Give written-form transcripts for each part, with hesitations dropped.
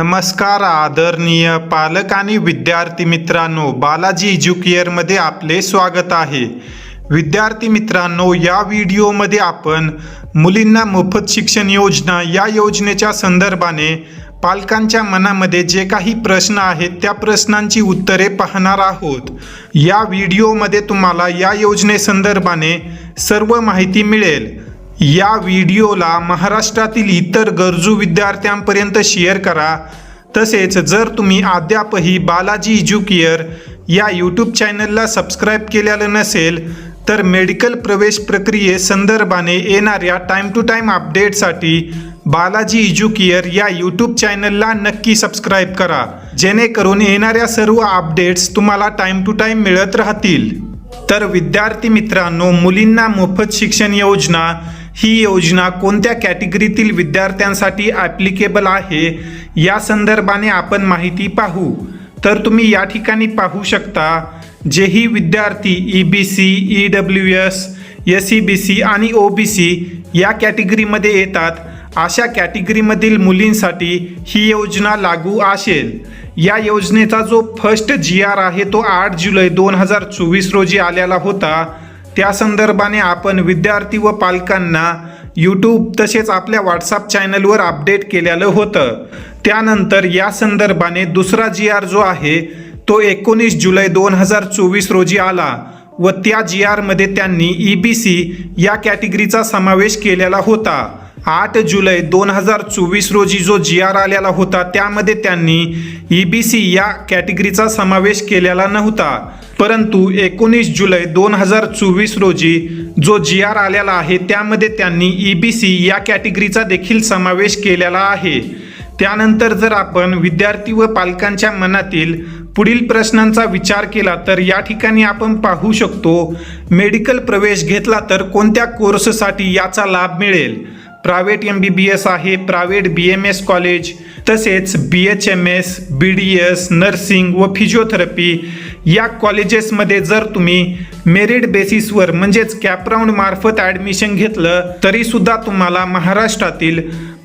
नमस्कार आदरणीय पालक आणि विद्यार्थी मित्रांनो, बालाजी एज्युकेअरमध्ये आपले स्वागत आहे। विद्यार्थी मित्रांनो, या व्हिडिओमध्ये आपण मुलींना मोफत शिक्षण योजना या योजनेच्या संदर्भाने पालकांच्या मनामध्ये जे काही प्रश्न आहेत त्या प्रश्नांची उत्तरे पाहणार आहोत। या व्हिडिओमध्ये तुम्हाला या योजनेसंदर्भाने सर्व माहिती मिळेल। या व्हिडिओला महाराष्ट्रातील इतर गरजू विद्यार्थ्यांपर्यंत शेअर करा। तसेच जर तुम्ही अद्यापही बालाजी एज्युकेअर या यूट्यूब चॅनलला सबस्क्राईब केलेलं नसेल तर मेडिकल प्रवेश प्रक्रियेसंदर्भाने येणाऱ्या टाइम टू टाइम अपडेटसाठी बालाजी एज्युकेअर या यूट्यूब चॅनलला नक्की सबस्क्राईब करा, जेणेकरून येणाऱ्या सर्व अपडेट्स तुम्हाला टाइम टू टाइम मिळत राहतील। तर विद्यार्थी मित्रांनो, मुलींना मोफत शिक्षण योजना ही योजना कोणत्या कॅटेगरीतील विद्यार्थ्यांसाठी ॲप्लिकेबल आहे या संदर्भाने आपण माहिती पाहू। तर तुम्ही या ठिकाणी पाहू शकता, जेही विद्यार्थी EBC, EWS, SEBC आणि OBC या कॅटेगरीमध्ये येतात, अशा कॅटेगरीमधील मुलींसाठी ही योजना लागू असेल। या योजनेचा जो फर्स्ट GR आहे तो 8 जुलै 2024 रोजी आलेला होता। त्या संदर्भाने आपण विद्यार्थी व पालकांना यूट्यूब तसेच आपल्या व्हॉट्सअप चॅनलवर अपडेट केलेलं होतं। त्यानंतर या संदर्भाने दुसरा GR जो आहे तो 19 जुलै 2024 रोजी आला व त्या GR मध्ये त्यांनी EBC या कॅटेगरीचा समावेश केलेला होता। 8 जुलै 2024 रोजी जो GR आलेला होता त्यामध्ये त्यांनी EBC या कॅटेगरीचा समावेश केलेला नव्हता, परंतु 19 जुलै 2024 रोजी जो GR आलेला आहे त्यामध्ये त्यांनी EBC या कॅटेगरीचा देखील समावेश केलेला आहे। त्यानंतर जर आपण विद्यार्थी व पालकांच्या मनातील पुढील प्रश्नांचा विचार केला तर या ठिकाणी आपण पाहू शकतो, मेडिकल प्रवेश घेतला तर कोणत्या कोर्ससाठी याचा लाभ मिळेल। प्रायव्हेट MBBS आहे, प्रायव्हेट BMS कॉलेज, तसेच BHMS, BDS, नर्सिंग व फिजिओथेरपी या कॉलेजेसमध्ये जर तुम्ही मेरिट बेसिसवर म्हणजेच कॅपराऊंड मार्फत ॲडमिशन घेतलं तरी सुद्धा तुम्हाला महाराष्ट्रातील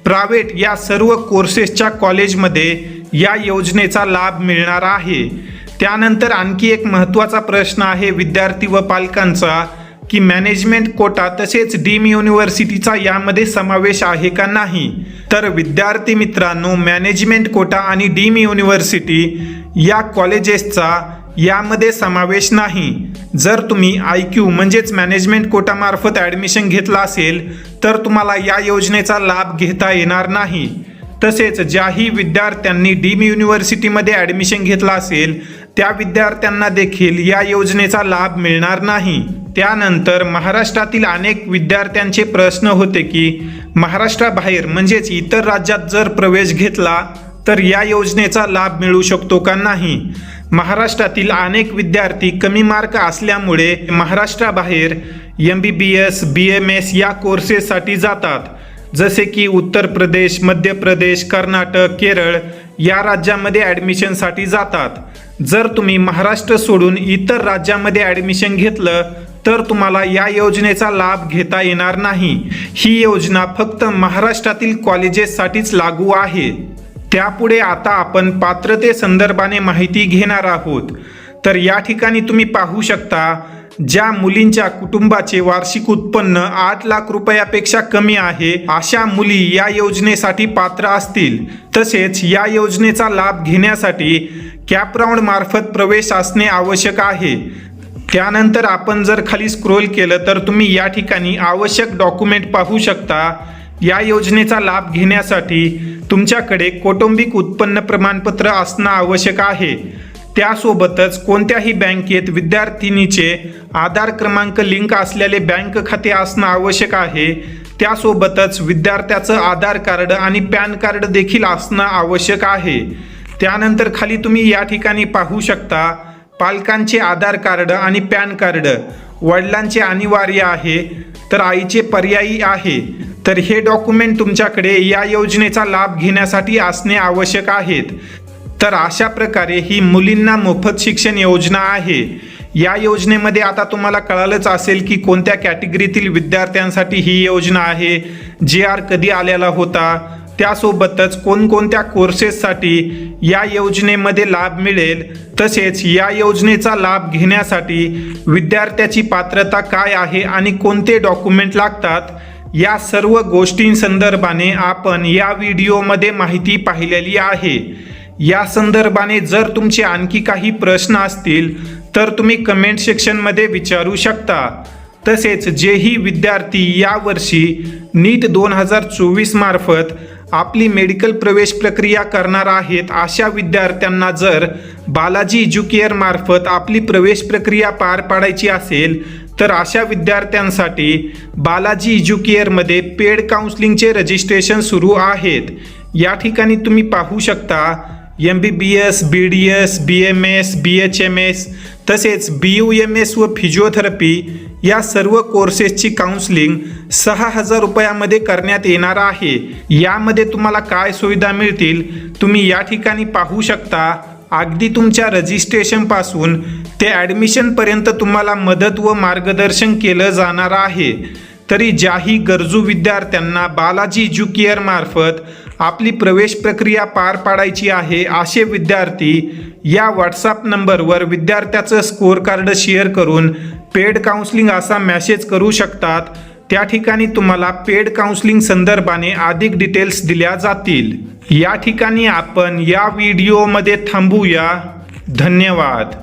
प्रायव्हेट या सर्व कोर्सेसच्या कॉलेजमध्ये या योजनेचा लाभ मिळणार आहे। त्यानंतर आणखी एक महत्त्वाचा प्रश्न आहे विद्यार्थी व पालकांचा की मॅनेजमेंट कोटा तसेच डीम युनिव्हर्सिटीचा यामध्ये समावेश आहे का नाही। तर विद्यार्थी मित्रांनो, मॅनेजमेंट कोटा आणि डीम युनिव्हर्सिटी या कॉलेजेसचा यामध्ये समावेश नाही। जर तुम्ही IQ म्हणजेच मॅनेजमेंट कोटा मार्फत ॲडमिशन घेतला असेल तर तुम्हाला या योजनेचा लाभ घेता येणार नाही। तसेच ज्याही विद्यार्थ्यांनी डीम युनिव्हर्सिटीमध्ये ॲडमिशन घेतला असेल त्या विद्यार्थ्यांना देखील या योजनेचा लाभ मिळणार नाही। त्यानंतर महाराष्ट्रातील अनेक विद्यार्थ्यांचे प्रश्न होते की महाराष्ट्राबाहेर म्हणजेच इतर राज्यात जर प्रवेश घेतला तर या योजनेचा लाभ मिळू शकतो का नाही। महाराष्ट्रातील अनेक विद्यार्थी कमी मार्क असल्यामुळे महाराष्ट्राबाहेर MBBS, BMS या कोर्सेससाठी जातात, जसे की उत्तर प्रदेश, मध्य प्रदेश, कर्नाटक, केरळ या राज्यामध्ये ॲडमिशनसाठी जातात। जर तुम्ही महाराष्ट्र सोडून इतर राज्यामध्ये ॲडमिशन घेतलं तर तुम्हाला या योजनेचा लाभ घेता येणार नाही। ही योजना फक्त महाराष्ट्रातील कॉलेजेससाठीच लागू आहे। त्यापुढे आता आपण पात्रतेसंदर्भाने माहिती घेणार आहोत। तर या ठिकाणी तुम्ही पाहू शकता, ज्या मुलींच्या कुटुंबाचे वार्षिक उत्पन्न 8 लाख रुपयापेक्षा कमी आहे अशा मुली या योजनेसाठी पात्र असतील। तसेच या योजनेचा लाभ घेण्यासाठी कॅपराऊंड मार्फत प्रवेश असणे आवश्यक आहे। त्यानंतर आपण जर खाली स्क्रोल केलं तर तुम्ही या ठिकाणी आवश्यक डॉक्युमेंट पाहू शकता। या योजनेचा लाभ घेण्यासाठी तुमच्याकडे कौटुंबिक उत्पन्न प्रमाणपत्र असणं आवश्यक आहे। त्यासोबतच कोणत्याही बँकेत विद्यार्थिनीचे आधार क्रमांक लिंक असलेले बँक खाते असणं आवश्यक आहे। त्यासोबतच विद्यार्थ्याचं आधार कार्ड आणि पॅन कार्ड देखील असणं आवश्यक आहे। त्यानंतर खाली तुम्ही या ठिकाणी पाहू शकता, पालकांचे आधार कार्ड आणि पॅन कार्ड, वडिलांचे अनिवार्य आहे तर आईचे पर्यायी आहे। तर हे डॉक्युमेंट तुमच्याकडे या योजनेचा लाभ घेण्यासाठी असणे आवश्यक आहेत। तर अशा प्रकारे ही मुलींना मोफत शिक्षण योजना आहे। या योजनेमध्ये आता तुम्हाला कळालंच असेल की कोणत्या कॅटेगरीतील विद्यार्थ्यांसाठी ही योजना आहे, GR कधी आलेला होता, त्यासोबतच कोणकोणत्या कोर्सेससाठी या योजनेमध्ये लाभ मिळेल, तसेच या योजनेचा लाभ घेण्यासाठी विद्यार्थ्याची पात्रता काय आहे आणि कोणते डॉक्युमेंट लागतात, या सर्व गोष्टींसंदर्भाने आपण या व्हिडिओमध्ये माहिती पाहिलेली आहे। या संदर्भाने जर तुमचे आणखी काही प्रश्न असतील तर तुम्ही कमेंट सेक्शनमध्ये विचारू शकता। तसेच जेही विद्यार्थी यावर्षी नीट 2024 मार्फत आपली मेडिकल प्रवेश प्रक्रिया करणार आहेत, अशा विद्यार्थ्यांना जर बालाजी एज्युकेअर मार्फत आपली प्रवेश प्रक्रिया पार पाडायची असेल तर अशा विद्यार्थ्यांसाठी बालाजी एज्युकेअरमध्ये पेड काउन्सिलिंगचे रजिस्ट्रेशन सुरू आहेत। या ठिकाणी तुम्ही पाहू शकता MBBS, BDS, BMS, BHMS तसेच BUMS व फिजिओथेरपी या सर्व कोर्सेसची काउन्सिलिंग 6,000 रुपयामध्ये करण्यात येणार आहे। यामध्ये तुम्हाला काय सुविधा मिळतील तुम्ही या ठिकाणी पाहू शकता। अगदी तुमच्या रजिस्ट्रेशन पासून ते ॲडमिशन पर्यंत तुम्हाला मदत व मार्गदर्शन केलं जाणार आहे। तरी ज्याही गरजू विद्यार्थ्यांना बालाजी एज्युकेअर मार्फत आपली प्रवेश प्रक्रिया पार पाडायची आहे असे विद्यार्थी या व्हॉट्सअप नंबरवर विद्यार्थ्याचं स्कोअर कार्ड शेअर करून पेड काउन्सिलिंग असा मेसेज करू शकतात। त्या ठिकाणी तुम्हाला पेड काउन्सिलिंग संदर्भाने अधिक डिटेल्स दिल्या जातील। या ठिकाणी आपण या व्हिडिओमध्ये थांबूया। धन्यवाद।